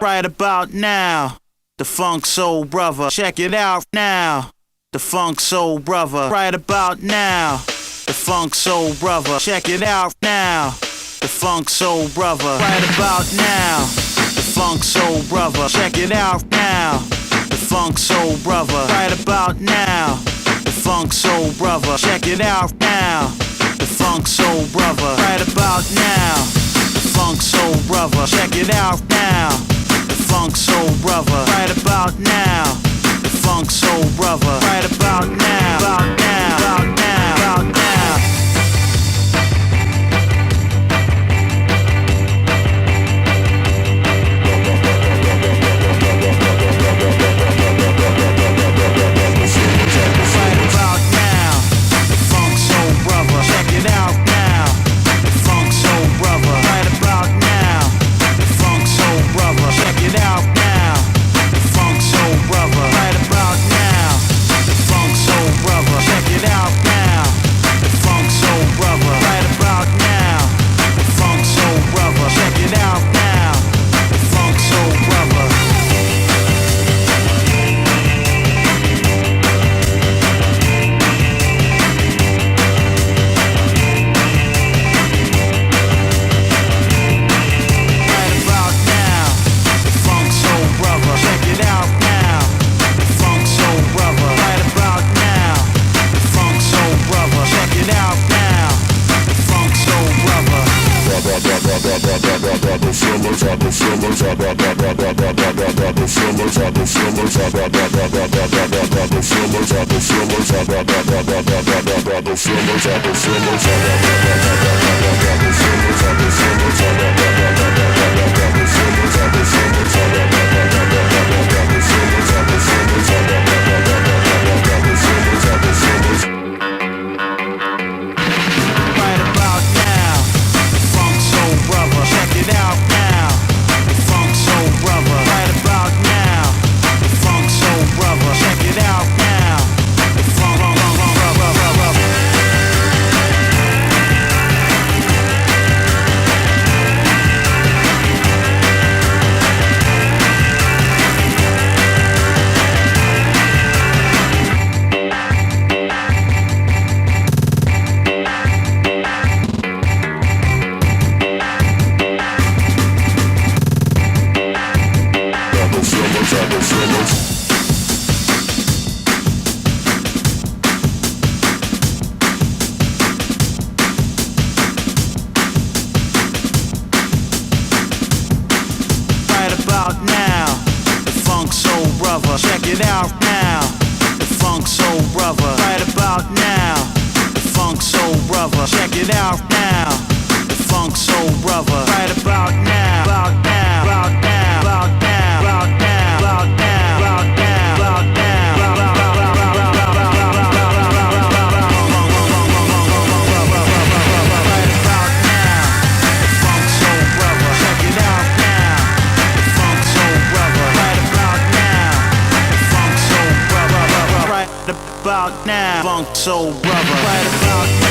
right about now. The Funk Soul Brother, check it out now. The Funk Soul Brother, right about now. The Funk Soul Brother, check it out now. The Funk Soul Brother, right about now. The Funk Soul Brother, check it out now. The Funk Soul Brother, right about now. The Funk Soul Brother, check it out now. The Funk Soul Brother, right about now. The Funk Soul Brother, check it out now. The Funk Soul Brother, right about now. The Funk Soul Brother, right about now. About now, about now, about now. About now, Funk Soul Brother, right about now.